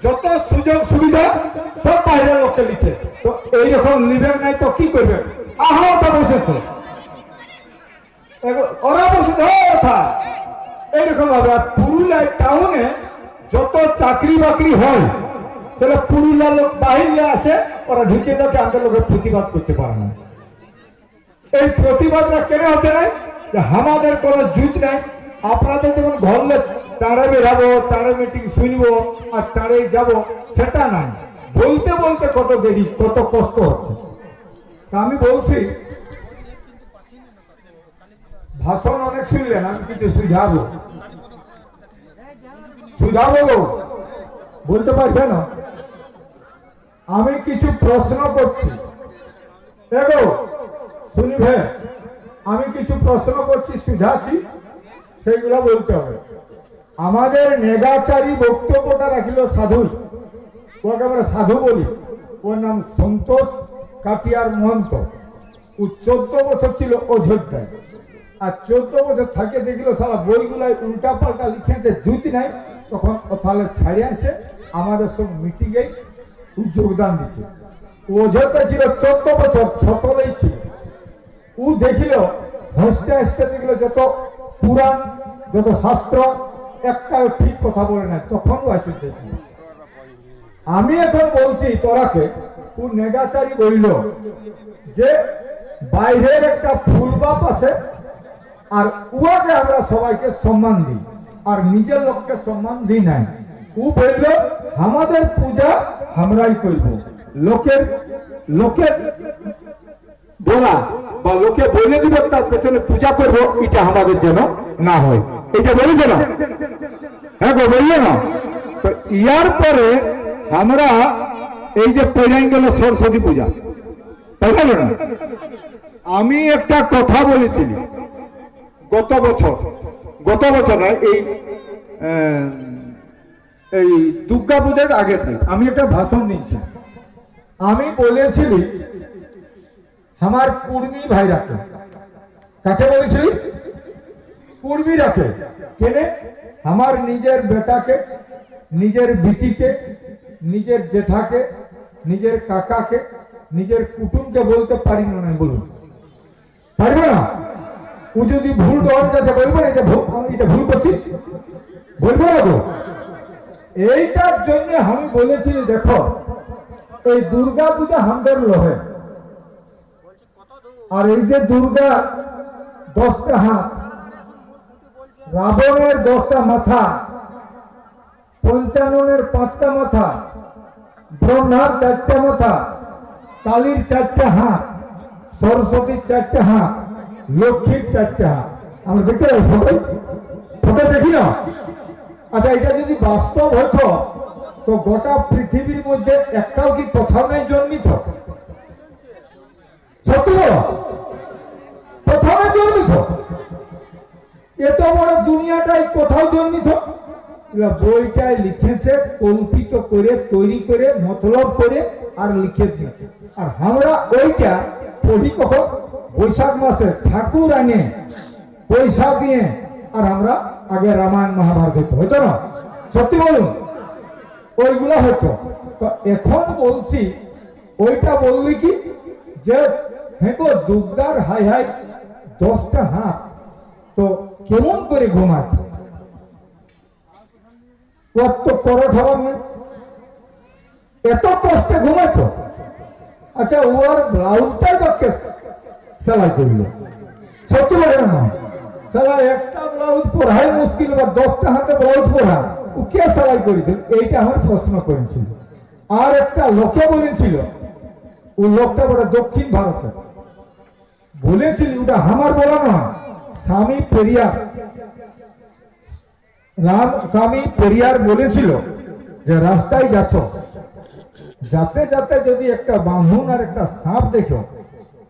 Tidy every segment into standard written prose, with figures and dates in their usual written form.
যত সুযোগ সুবিধা সব বাইরের লোককে দিচ্ছে। তো এইরকম লিবেন নাই তো কি করবে? আহত বসেছে, ওরা বসেছে এইরকম ভাবে। আর পুরুলিয়া টাউনে যত চাকরি বাকরি হয় তাহলে পুরুলিয়ার লোক বাহিরে আসে, ওরা ঢুকে যাচ্ছে, আমাদের লোকের প্রতিবাদ করতে পারে না। এই প্রতিবাদটা কেন হতে নাই? যে আমাদের কোনো জুত নাই। আপনাদের যেমন ঘরলে তাঁরে বেরাবো, তাঁরে মিটিং শুনবো আর তাঁরে যাবো, সেটা নাই। বলতে বলতে কত দেরি, কত কষ্ট হচ্ছে। তা আমি বলছি, ভাষণ অনেক শুনলেন, আমি কিছু সুঝাবো বলতে পারছে না। আমি কিছু প্রশ্ন করছি, দেখো শুনিবে, আমি কিছু প্রশ্ন করছি, সুঝাছি, সেইগুলো বলতে হবে। আমাদের নেগাচারী বক্তব্যটা রাখিল সাধু, ওকে আমরা সাধু বলি। ওর নাম সন্তোষ কাটিয়ার মহন্ত। ও 14 বছর ছিল অযোধ্যায়, আর 14 বছর থাকে দেখল সারা বইগুলাই উল্টা পাল্টা লিখেছে, জুতি নাই। তখন ও তাহলে ছাড়িয়ে আসে, আমাদের সব মিটিংয়ে যোগদান দিছে। অযোধ্যা ছিল 14 বছর, ছোটলেই ছিল। ও দেখিল হাসতে হাসতে দেখলো যত পুরাণ, যত শাস্ত্র, একটাও ঠিক কথা বলে না। তখন ও আসছে। আমি এখন বলছি তোরাকে, ও নেগাচারী বলল যে বাইরের একটা ফুল বাপ আছে, আর উহাকে আমরা সবাইকে সম্মান দিই, আর নিজের লোককে সম্মান দিই নাই। ও বলল আমাদের পূজা আমরাই করব, লোকের লোকের বলা বা লোকে বলে দিব তার পেছনে পূজা করব, এটা আমাদের যেন না হয়। এটা বলেছে না? হ্যাঁ গো, বললো না? তো ইয়ার পরে আমরা এই যে পড়াই গেল সরস্বতী পূজা, তাই না? আমি একটা কথা বলেছিলি গত বছর নয়, এই দুর্গা পূজার আগের দিন আমি একটা ভাষণ নিয়েছি। আমি বলেছিলি আমার কুর্মী ভাই রাখে। কাকে বলেছিলি? কুর্মী রাখে। কেনে? আমার নিজের বেটাকে, নিজের বিটিকে, নিজের জেঠাকে, নিজের কাকাকে, নিজের কুটুমকে বলতে পারি না, বলুন পারবে না? ও যদি ভুল ডর যাতে বলবো এটা ভুল করছিস, বলবো না তো। এইটার জন্য আমি বলেছি, দেখো এই দুর্গা পূজা আমাদের লোহে, আর এই যে দুর্গা 10টা হাত, রাবণের 10টা মাথা, পঞ্চাননের 5টা মাথা, ব্রহ্মার 4টা মাথা, কালীর 4টা হাত, সরস্বতীর 4টা হাত, লক্ষ্মীর 4টা হাত। আমরা দেখতে পাই ফটো দেখি না? আচ্ছা, এটা যদি বাস্তব হতো তো গোটা পৃথিবীর মধ্যে একটাও কি কোথাও নাই জন্মিত? সত্য কোথাও নাই জন্মিত? এত বড় দুনিয়াটাই কোথাও জন্মিত? বইটাই লিখেছে, কল্পিত করে, তৈরি করে, মতলব করে আর লিখে দিয়েছে। আর আমরা ওইটা পড়ি কখন? বৈশাখ মাসে ঠাকুর আনে পয়সা দিয়ে, আর আমরা আগে রামায়ণ মহাভারত হতো না? সত্যি বলুন, ওইগুলা হতো। তো এখন বলছি, ওইটা বললি কি যে হ্যাঁ গো, দুর্গার হাই 10টা হাত, তো কেমন করে ঘুমাচ্ছে? কত করট হবার নেই, এত কষ্টে ঘুমাচ্ছ? আচ্ছা, ওর ব্লাউজটাই বাক্যে সেলাই করলো, সত্যি বলে না? সালা একটা ব্লাউজ পড়াই মুশকিল, বা 10টা হাতে ব্লাউজ পড়া, ও কে সেলাই করেছিল? এইটা আমার প্রশ্ন করেছিল। আর একটা লোকে বলেছিল, ও লোকটা বড় দক্ষিণ ভারতে বলেছিল, ওটা আমার বলা নয়, স্বামী পেরিয়ার বলেছিল যে রাস্তায় যাচ্ছ, যাতে যাতে যদি একটা বাঁধন আর একটা সাপ দেখো,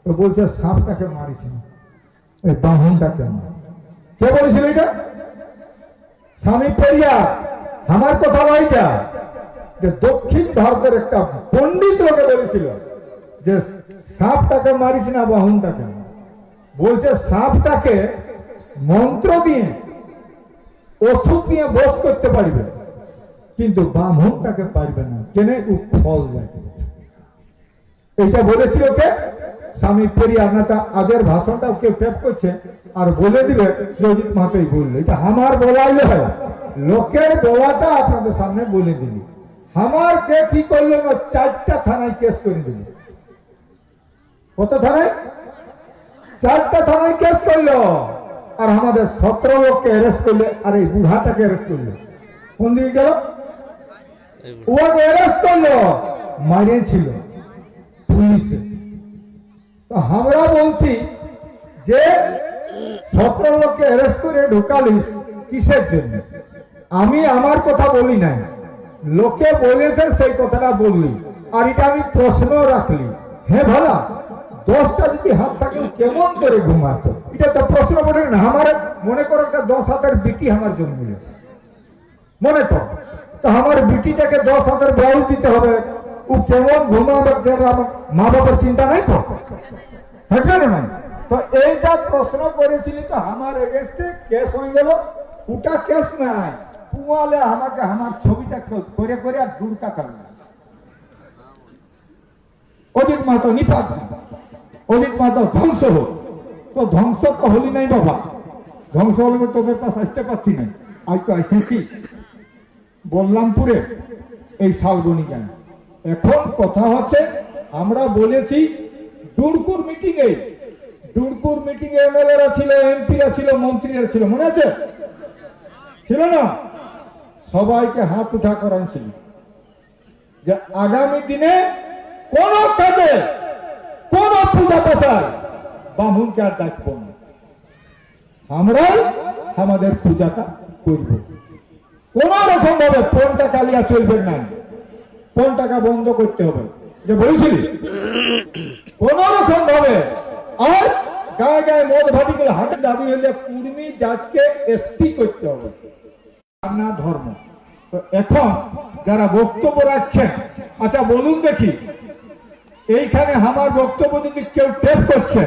তো বলছে সাপটাকে মারিস না, ওই বাঁধনটাকে মার। কে বলেছিল এটা? স্বামী পেরিয়ার। আমার কথা নয়টা, যে দক্ষিণ ভারতের একটা পণ্ডিত লোকে বলেছিল যে সাপটাকে মারিস না, বাহনটাকে। বলছে সাপটাকে মন্ত্র দিয়ে, ওষুধ দিয়ে বশ করতে পারবে, কিন্তু ব্রাহ্মণটাকে পারবে না, কেন? ও ফল যায়। এটা বলেছি ওকে স্বামী পেরিয়ার নেতা, আগের ভাষণটা কেউ টেপ করছে আর বলে দিবে অজিত মাহাতোই বললো। এটা আমার বলাইলে হয়, লোকের বলাটা আপনাদের সামনে বলে দিলি। আমার কে কি করলো না, 4টা থানায় কেস করে দিল। কত থানায়? 4টা থানায় কেস করলো। আর আমাদের 17 লোককে অ্যারেস্ট করলে, আর এই বুড়াটাকে অ্যারেস্ট করলো। কোন দিকে গেল? ওকে অ্যারেস্ট করলো, মারিয়েছিল পুলিশে। তো আমরা বলছি যে 17 লোককে অ্যারেস্ট করে ঢোকালিস কিসের জন্য? আমি আমার কথা বলি নাই, লোকে বলেছে সেই কথাটা বললি। আর এটা আমি প্রশ্ন রাখলি, হ্যাঁ ভালা 10টা যদি হাত থাকে কেমন করে ঘুমাতো? এটা তো প্রশ্ন বলে না। আমার মনে করো একটা 10 হাতের বিটি আমার জন্মিল, মনে কর, তো আমার বিটিটাকে 10 হাতের ব্লাউজ দিতে হবে, ও কেমন ঘুমাবে? মা বাবার চিন্তা নাই তো, থাকবে না নাই? তো এইটা প্রশ্ন করেছিলি, তো আমার এগেস্টে কেস হয়ে গেল। ওটা কেস নাই, পুয়ালে আমাকে আমার ছবিটা করে করে আর দূরটা চালু। অজিত মাহাতো নিপাত, অজিত মাহাতো ধ্বংস হোক। তো ধ্বংস তো হলি নাই বাবা, ধ্বংস হলে তোদের পাশ আসতে পারছি নাই। আজ তো আসেছি বললামপুরে এই শালবনি কেন। এখন কথা হচ্ছে, আমরা বলেছি দুর্গুর মিটিং এ, দুর্গুর মিটিং এ এমএলএরা ছিল, এমপিরা ছিল, মন্ত্রীরা ছিল, মনে আছে? ছিল না? সবাইকে হাত উঠা করাচ্ছিল যে আগামী দিনে কোন কাজে, কোন পূজা পাশার বামুনকে আর ডাকব না, আমরাই আমাদের পূজাটা করব। কোন রকম ভাবে পণ টাকা লিয়া চলবে না, পণ টাকা বন্ধ করতে হবে, যে বলেছিলি কোন রকম ভাবে। আর গায়ে গায়ে মদ ভাটি করে হাতে দাবি হলে কুর্মী জাতকে এসটি করতে হবে, না ধর্ম। তো এখন যারা বক্তব্য রাখছেন, আচ্ছা বলুন দেখি, এইখানে আমার বক্তব্য যদি কেউ টেপ করছে,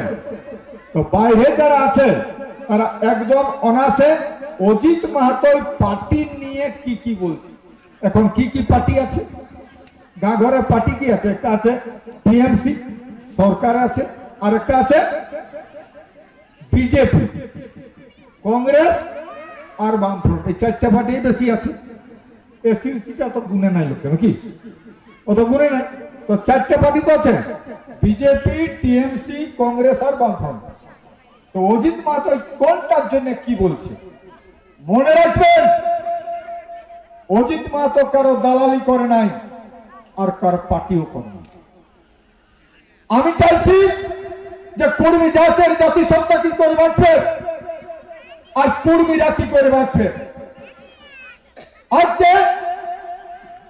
তো বাইরে যারা আছে তারা একদম অনাছে অজিত মাহাতোর পার্টি নিয়ে কি কি বলছে। এখন কি কি পার্টি আছে? গা ঘরে পার্টি কি আছে? একটা আছে টিএমসি, সরকার আছে, আর একটা আছে বিজেপি, কংগ্রেস আর বামফ্রন্ট। এই 4টা পার্টি বেশি আছে। এসিটা তো গুনে নাই লোক, নাকি? অত গুনে নাই। তো 4টা পার্টি তো আছে, বিজেপি, টিএমসি, কংগ্রেস আর বামফ্রন্ট। তো অজিত মাহাতো কোনটার জন্য কি বলছে মনে রাখবেন, অজিত মাহাতো কারো দালালি করে নাই আর কারো পার্টিও করে নাই। আমি চাইছি যে কুর্মী জাতের জাতিসত্তা কি করে বাঁচবে আর কুর্মীরা কি করে বাঁচবে। আজকে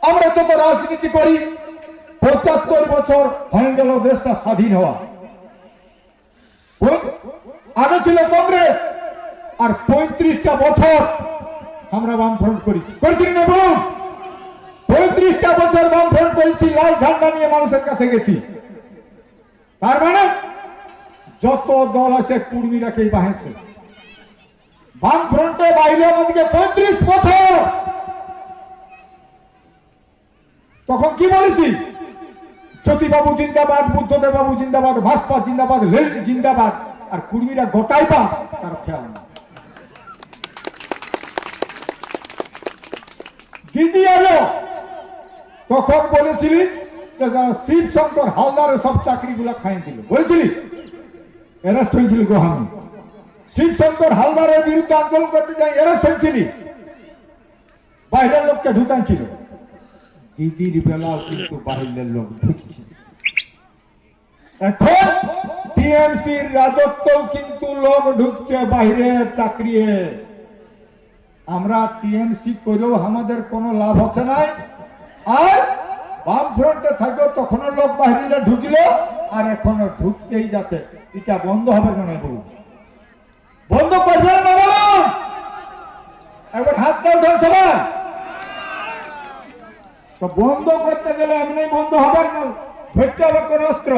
আমরা যত রাজনীতি করি, 75 বছর হয়ে গেল দেশটা স্বাধীন হওয়া। আগে ছিল কংগ্রেস, আর 35টা বছর আমরা বামফ্রন্ট করেছি, করেছি না বলুন? 35টা বছর বামফ্রন্ট করেছি, লাল ঝান্ডা নিয়ে মানুষের কাছে গেছি। তার মানে যত দল আছে কুর্মীরাকেই বাহেছে। বামফ্রন্টে বাইরে আমাদেরকে 35 বছর। তখন কি বলেছি? জ্যোতিবাবু জিন্দাবাদ, বুদ্ধদেব বাবু জিন্দাবাদ, ভাস্পা জিন্দাবাদ, লেল জিন্দাবাদ। আর কুর্মীরা গোটাই পা, তার খেয়াল না। দিদি এলো, তখন বলেছিলি যে শিব শঙ্কর হালদারের সব চাকরিগুলো খাই দিল, বলেছিলি? অ্যারেস্ট হয়েছিল গোহামি। শিব শঙ্কর হালদারের বিরুদ্ধে আন্দোলন করতে যাই অ্যারেস্ট হয়েছিলি, বাইরের লোককে ঢুকাইছিল। দিদির বেলাও কিন্তু বাইরের লোক ঢুকছে। এখন টিএমসির রাজত্বও কিন্তু লোক ঢুকছে বাইরে চাকরি। আমরা টিএমসি করেও আমাদের কোনো লাভ হচ্ছে নাই, আর বামফ্রন্টে থাকবে তখনও লোক বাইরে ঢুকলো, আর এখনো ঢুকতেই যাচ্ছে। এটা বন্ধ হবে না বলুন? বন্ধ করবে না বলুন? একবার হাতটা উঠান সবাই। তো বন্ধ করতে গেলে এমনি বন্ধ হবে না, ধরতে হবে কোন অস্ত্র।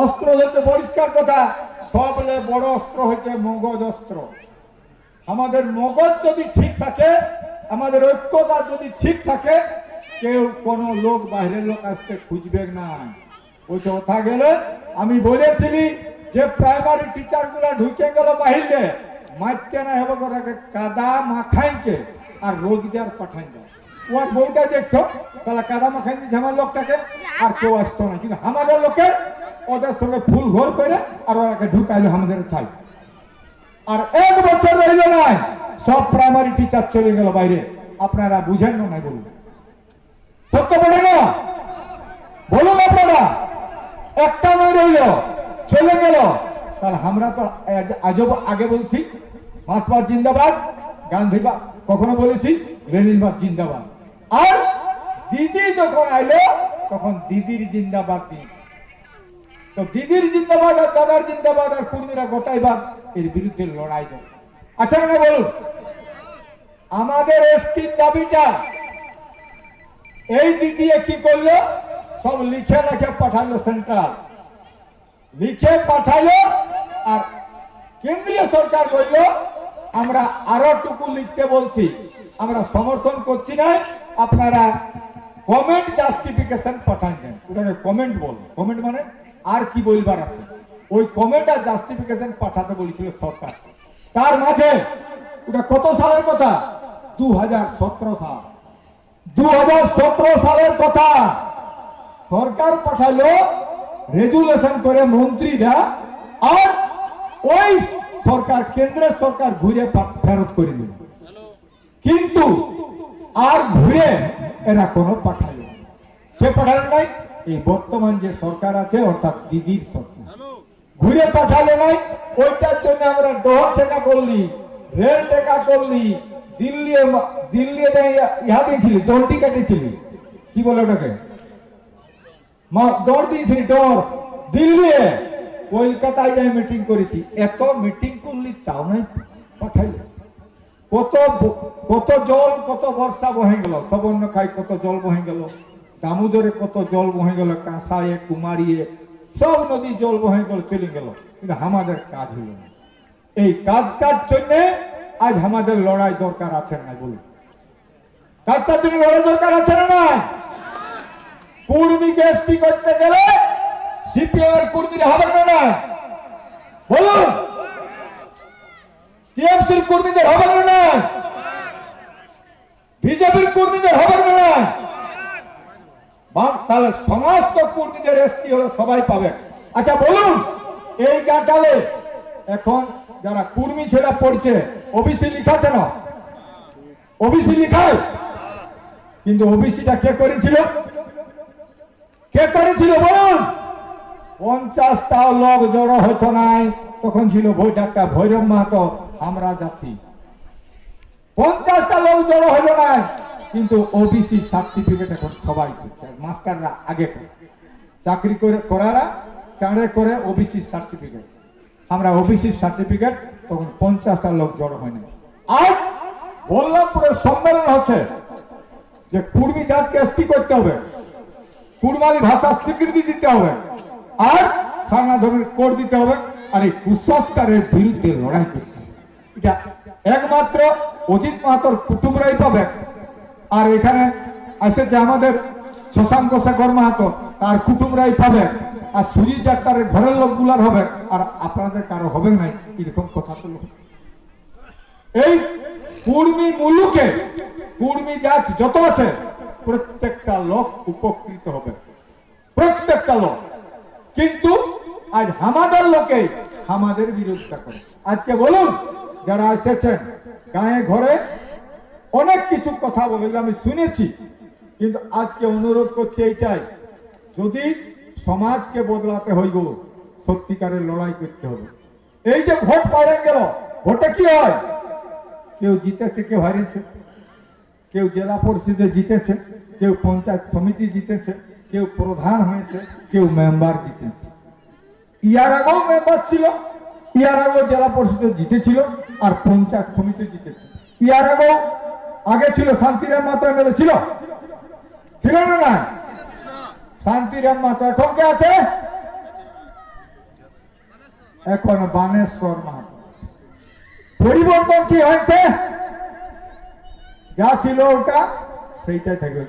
অস্ত্র হচ্ছে পরিষ্কার কথা, সবলে বড় অস্ত্র হচ্ছে মগজ অস্ত্র। আমাদের মগজ যদি ঠিক থাকে আমাদের ঐক্যতা যদি ঠিক থাকে কেউ কোনো লোক বাইরের লোক আসতে খুঁজবে না। ওই কথা গেলে আমি বলেছিলি যে প্রাইমারি টিচার গুলা ঢুকে গেল বাহিরে মারতে না হবে ওরাকে কাদা মাখাইকে আর রোগ দেওয়ার পাঠাই দেয়। ওর বউটা দেখছো তাহলে কাদা মাখাই দিচ্ছে আমার লোকটাকে, আর কেউ আসতো না। কিন্তু আমাদের লোকের ওদের সঙ্গে ফুল ঘোর করে আর ওরাকে ঢুকাইলো আমাদের ছাই। আর 1 বছর রইল নাই, সব প্রাইমারি টিচার চলে গেল বাইরে। আপনারা বুঝেন না বলুন, সত্য বলে না বলুন আপনারা? একটা নয় রইল, চলে গেল। তাহলে আমরা তো আজব আগে বলছি মার্ক্সবাদ জিন্দাবাদ, গান্ধীবাদ কখনো বলেছি লেনিনবাদ জিন্দাবাদ। আর দিদি যখন আইলো তখন দিদির জিন্দাবাদ দিয়েছি। তো দিদির জিন্দাবাদ আর দাদার জিন্দাবাদ আর কুর্মীরা গোটাইবাদ, এর বিরুদ্ধে লড়াই দেয়। আচ্ছা না বলুন, আমাদের এসটির দাবিটা এই দিদি কি করলো, সব লিখে লিখে পাঠালো সেন্ট্রাল, লিখে পাঠালো। আর কেন্দ্রীয় সরকার বলল আমরা আরো টুকু লিখতে বলছি, আমরা সমর্থন করছি না, আপনারা কমেন্ট জাস্টিফিকেশন পাঠান দেন। ওটাকে কমেন্ট বল, কমেন্ট মানে আর কি বলবার আছে, ওই কমেন্ট আর জাস্টিফিকেশন পাঠাতে বলেছিল সরকার। তার মাঝে ওটা কত সালের কথা, 2017 সাল, 2017 সালের কথা সরকার পাঠালো রেজুলেশন করে মন্ত্রীরা, আর ওই সরকার কেন্দ্রের সরকার ঘুরে ফেরত করে দিল। কিন্তু আর ঘুরে এরা কোনো পাঠালো, সে পাঠালো নাই এই বর্তমান যে সরকার আছে অর্থাৎ দিদির সরকার, ঘুরে পাঠালো নাই। ওইটার জন্য আমরা ডহর টেকা করলি, রেল টেকা করলি, দিল্লি ইহা দিয়েছিলি, দড়টি কাটিয়েছিলি, কি বলে ওটাকে, দৌড় দিয়েছি, দৌড় দিল্লি কলকাতায় যাই মিটিং করেছি। এত মিটিং করলি তাও নাই পাঠাইল। কত কত জল, কত বর্ষা বহে গেল, সবর্ণ খাই কত জল বহে গেল, দামোদরে কত জল বহে গেল, কাঁসায়ে কুমারিয়ে সব নদী জল বহে গেল, চলে গেল। কিন্তু আমাদের কাজ হইল না। এই কাজটার জন্য আজ আমাদের লড়াই দরকার আছে না বলুন? কাজটার জন্য লড়াই দরকার আছে না? কুর্মীকে এসটি করতে গেলে সিপিএম এর কর্মীরা হবে না বলুন? টিএমসির কর্মীদের হবে না? বিজেপির কর্মীদের হবে না? তাহলে সমস্ত কর্মীদের এসটি হলে সবাই পাবে। আচ্ছা বলুন, এই গাঁটালে এখন যারা কর্মী ছেড়া পড়ছে ওবিসি লিখাছে না? ওবিসি লিখায়, কিন্তু ওবিসিটা কে করেছিল? কে করেছিল বলুন? 50টা লোক জড়ো হতো নাই, তখন ছিল বৈঠকটা ভৈরব মাহাতো আমরা জাতি। 50টা লোক জড়ো হলো না, কিন্তু ওবিসি সার্টিফিকেট এখন সবাই করছে। মাস্টাররা আগে চাকরি করে করারা চাঁড়ে করে ওবিসি সার্টিফিকেট, আমরা ওবিসি সার্টিফিকেট, তখন 50টা লোক জড়ো হয়নি। আজ বল্লভপুরে সম্মেলন হচ্ছে যে কুর্মী জাতকে এসটি করতে হবে, কুর্মালি ভাষা স্বীকৃতি দিতে হবে, আর সারনা ধর্মের কোড দিতে হবে, আর এই কুসংস্কারের বিরুদ্ধে লড়াই করতে হবে। এটা একমাত্র অজিত মাহাতোর কুটুমরাই পাবে। আর এখানে এসেছে আমাদের শশাঙ্ক শেখর মাহাতো, তার কুটুমরাই পাবে। আর সুজিত ডাক্তারের ঘরের লোকগুলার হবে, আর আপনাদের কারো হবে নাই, এরকম কথা তো এই কুর্মী মুলুকে কুর্মী জাত যত আছে প্রত্যেকটা লোক উপকৃত হবে, প্রত্যেকটা লোক। কিন্তু আজ আমাদের লোকে আমাদের বিরোধিতা করে। আজকে বলুন, যারা এসেছেন গায়ে ঘরে অনেক কিছু কথা বলে আমি শুনেছি, কিন্তু আজকে অনুরোধ করছি এইটাই, যদি সমাজকে বদলাতে হইব সত্যিকারের লড়াই করতে হবে। এই যে ভোট পাইয়ে গেল, ভোটে কি হয়? কেউ জিতেছে, কেউ হারিয়েছে, কেউ জেলা পরিষদে জিতেছে, কেউ পঞ্চায়েত সমিতি জিতেছে, কেউ প্রধান হয়েছে, কেউ মেম্বার জিতেছে। ইয়ার আগেও মেম্বার ছিল, ইয়ার আগেও জেলা পরিষদে জিতেছিল, আর পঞ্চায়েত সমিতি জিতেছে। ইয়ার আগেও আগে ছিল শান্তিরাম মাহাতো এমএলএ ছিল, ছিল না? না, শান্তিরাম মাহাতো এখন কে আছে? এখন বানেশ্বর মাহাতো। পরিবর্তন কি হয়েছে? যা ছিল ওটা সেইটাই থাকবে,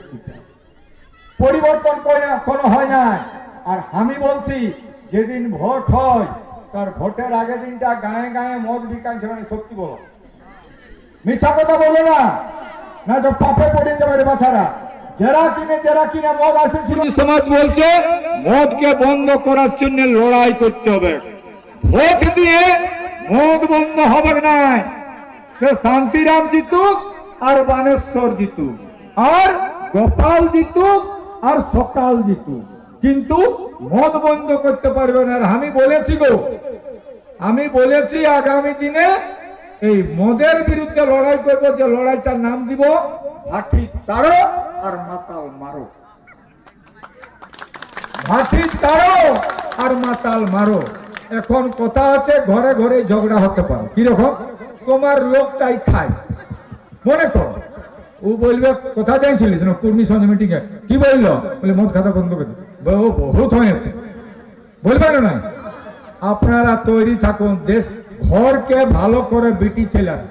পরিবর্তন কোনো হয় না। আর আমি বলছি যেদিন ভোট হয় তার ভোটের আগের দিনটা গায়ে গায়ে মদ বিকান ছিল, সত্যি বলো, মিথ্যা কথা বলো না, না তো পাপে পড়ে যাবে রে বাছারা। যারা কিনে মদ আসেছিল, সমাজ বলছে মদকে বন্ধ করার জন্য লড়াই করতে হবে। ভোট দিয়ে মদ বন্ধ হবে না, শান্তিরাম জিতুক আর বানেশ্বর জিতুক আর গোপাল জিতুক আর সকাল জিতুক, কিন্তু মদ বন্ধ করতে পারবে না। আর আমি বলেছি আগামী দিনে এই মদের বিরুদ্ধে লড়াই করবো, যে লড়াইটার নাম দিব ভাটি তারো আর মাতাল মারো। ভাটি তারো আর মাতাল মারো। এখন কথা আছে ঘরে ঘরে ঝগড়া হতে পারে, কিরকম তোমার লোকটাই খায়, মনে কর ও বলবে কোথা যাইছিলিস না কুর্মি সঙ্গে মিটিং এ, কি বললো, বলে মদ খাতা বন্ধ করে বহুত হয়েছে, বলবে না। আপনারা তৈরি থাকুন, দেশ ঘরকে ভালো করে বিটি ছেলেরা,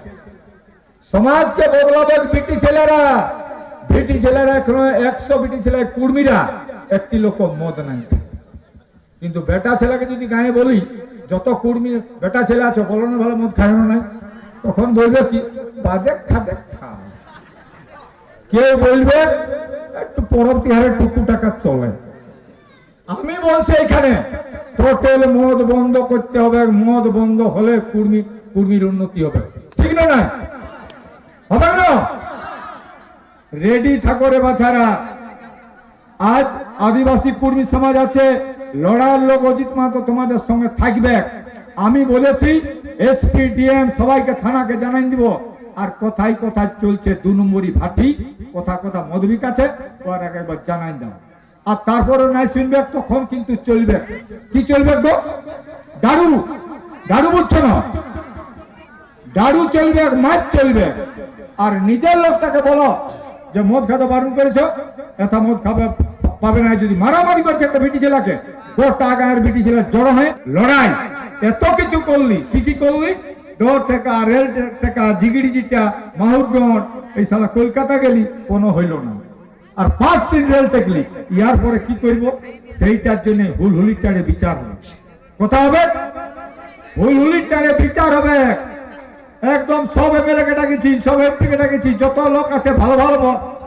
সমাজকে বদলাবে বিটি ছেলেরা। এখন 100 বিটি ছেলে কুর্মীরা, একটি লোক মদ নাই। কিন্তু বেটা ছেলেকে যদি গায়ে বলি যত কুর্মী বেটা ছেলে আছে বলো না ভালো মদ খাওয়ানো নাই, তখন বলবে কি বাজে খাটে খা। কেউ বলবে একটু পরবর্তী হারে টুকু টাকা চলে। আমি বলছি এখানে টোটাল মদ বন্ধ করতে হবে। মদ বন্ধ হলে কুর্মীর উন্নতি হবে, ঠিক না? হবে না? রেডি ঠাকুরে বাছারা। আজ আদিবাসী কুর্মী সমাজ আছে, লড়ার লোক অজিত মাহাতো তোমাদের সঙ্গে থাকবে। আমি বলেছি এসপি ডিএম সবাইকে থানাকে জানাই দিব। আর কোথায় কোথায় চলছে 2 নম্বরই ভাটি, কথা মদবিক আছে, ওর একবার জানাই দাও। আর তারপরে নাই শুনবে তখন কিন্তু চলবে, কি চলবে গো? দারু বুঝছো না? দারু চলবে, মাছ চলবে। আর নিজের লোকটাকে বলো যে মদ খাতে বারণ করেছো, এত মদ খাবে পাবে না। যদি মারামারি করছে একটা বিটি ছেলেকে, গোটা গায়ের বিটি ছেলে জড়ো হয়ে লড়াই, এত কিছু করলি, কি করলি? ডোর থেকে রেল থেকে জিগিড়ি জিটা মাহুরগঞ্জ এই সালা কলকাতা গেলি, কোনো হইল না। আর 5 দিন রেল টেকলি, ইয়ার পরে কি করব? সেইটার জন্য হুলহুলির টারে বিচার হবে। কথা হবে, হুলহুলির টারে বিচার হবে। একদম সব এমএলএ কে ডাকেছি, সব এমপি কে ডাকেছি, যত লোক আছে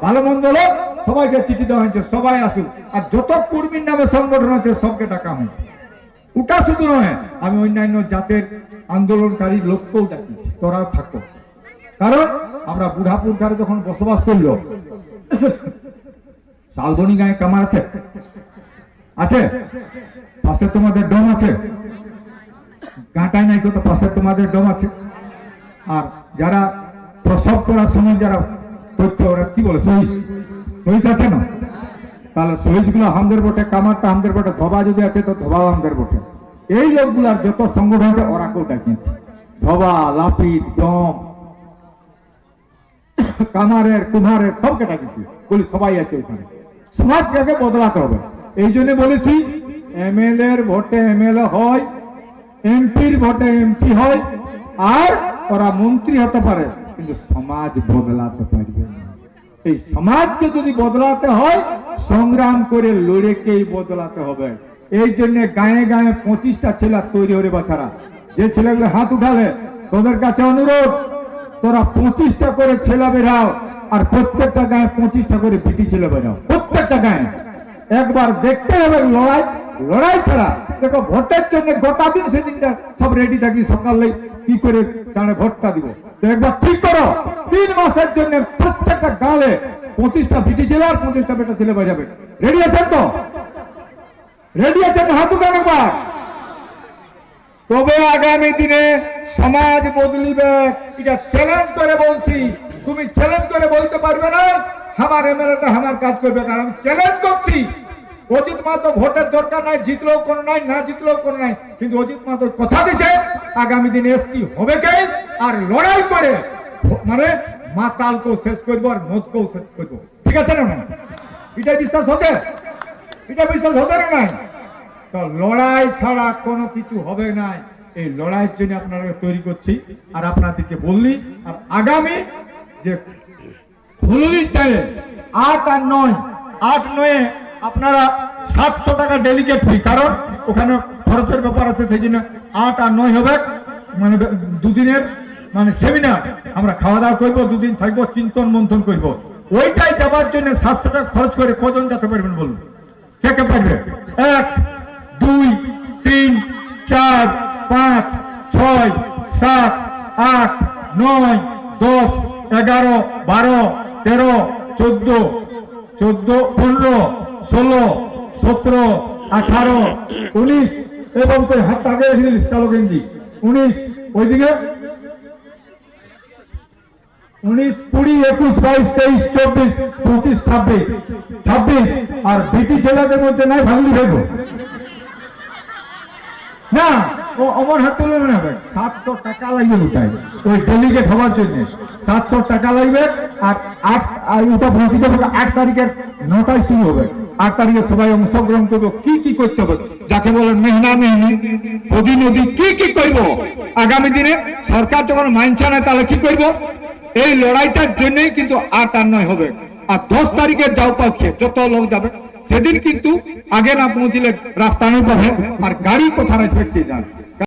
ভালো মন্দ লোক সবাইকে চিঠি দেওয়া হয়েছে, সবাই আসুক। আর যত কুর্মীর নামে সংগঠন আছে সবকে ডাকা হয়েছে। ওটা শুধু নয়, আমি অন্যান্য জাতের আন্দোলনকারী লোককেও ডাকি, তোরাও থাকো। কারণ আমরা বুড়াপুর ধারে যখন বসবাস করলো, শালবনি গায়ে কামার আছে, পাশে তোমাদের ডোম আছে, কাঁটায় নাই তো পাশে তোমাদের ডোম আছে। আর যারা প্রসব করার সময় যারা তথ্য, ওরা কি বলে সহিস আছে না, তাহলে সহিস গুলো আমাদের বটে, কামারটা আমাদের বটে, ধবা যদি আছে তো ধবাও আমাদের বটে। এই লোকগুলার যত সংগঠন আছে ওরা কেউ ডাকিয়েছে, ধবা, লাপিত, ডম, কামারের, কুমারের সবকে ডাকিয়েছি, বলি সবাই আছে ওইখানে। সমাজটাকে বদলাতে হবে। এই জন্য বলেছি এমএলএ এর ভোটে এমএলএ হয়, এমপির ভোটে এমপি হয়, আর ওরা মন্ত্রী হতে পারে, কিন্তু সমাজ বদলাতে পারবে না। এই সমাজকে যদি বদলাতে হয় সংগ্রাম করে লড়েকেই বদলাতে হবে। এই জন্য গায়ে গায়ে 25টা ছেলে তৈরি হয়ে বাছারা। যে ছেলেগুলো হাত উঠালে তোদের কাছে অনুরোধ, তোরা 25টা করে ছেলে বেরাও, আর প্রত্যেকটা গায়ে 25টা করে বিটি ছেলে বেরাও, প্রত্যেকটা গায়ে। একবার দেখতে হবে লড়াই ছাড়া। দেখো ভোটের জন্য গোটা দিন সেদিনটা সব রেডি থাকি, সকালে কি করে তাহলে ভোটটা দিব। তো একবার ঠিক করো, 3 মাসের জন্য প্রত্যেকটা গাঁয়ে 25টা বিটি ছেলে আর 25টা বেটা ছেলে বাজাবে। রেডি আছেন তো? রেডি আছেন? হাত উঠান একবার। তবে আগামী দিনে সমাজ বদলিবে, এটা চ্যালেঞ্জ করে বলছি। তুমি চ্যালেঞ্জ করে বলতে পারবে না আমার এমএলএটা আমার কাজ করবে, কারণ আমি চ্যালেঞ্জ করছি। অজিত মাহাতো ভোটের দরকার নাই, জিতলেও কোনো নাই, না জিতলেও কোনো নাই, কিন্তু অজিত মাহাতো কথা দিচ্ছে আগামী দিনে এসপি হবে কে, আর লড়াই করে মানে মাতালকেও শেষ করবো আর মদকেও শেষ করবো। ঠিক আছে না? এটা বিশ্বাস হতে, এটা বিশ্বাস হতে না নাই? তো লড়াই ছাড়া কোনো কিছু হবে না। এই লড়াইয়ের জন্য আপনারা তৈরি করছি, আর আপনাদেরকে বললি। আর আগামী যে ফুলুরির চাইলে 8 আর 9, 8-9 আপনারা 700 টাকা ডেলিগেট ফি, কারণ ওখানে খরচের ব্যাপার আছে, সেই জন্য 8 আর 9 হবে, মানে দুদিনের মানে সেমিনার। আমরা খাওয়া দাওয়া করবো, দুদিন থাকবো, চিন্তন মন্থন করবো। ওইটাই যাবার জন্য 700 টাকা খরচ করে কজন যেতে পারবেন বলুন? কে কে পারবে? 1, 2, 3, 4, 5, 6, 7, 8, 9, 10, 11, 12, 13, 14, 15, 16, 17, 18, 19 এবং তোর হাত আগে কালো গেঞ্জি 19, ওইদিকে 19, 20, 21, 22, 23, 24, 25, 26 আর বিটি ছেলেদের মধ্যে নাই ভাঙলি ভেবো না, ও আমার হাত তুলে মনে হবে 700 টাকা লাগবে ওটাই, ওই ডেলিগেট হওয়ার জন্য 700 টাকা লাগবে। আর 8 ওটা পৌঁছে যাবে 8 তারিখের 9টায় শুরু হবে। 8 তারিখে সবাই অংশগ্রহণ করবো। কি কি করতে হবে, যাকে বলেন মেহনা মেহনি নদী নদী কি কি করবো আগামী দিনে সরকার যখন মানছে না, তাহলে কি করবো? এই লড়াইটার জন্যই কিন্তু 8 আর 9 হবে। আর 10 তারিখে যাও পক্ষে যত লোক যাবে, সেদিন কিন্তু আগে না পৌঁছলে রাস্তা নেই পাবে, আর গাড়ি কোথায় রাখবে কে জানে।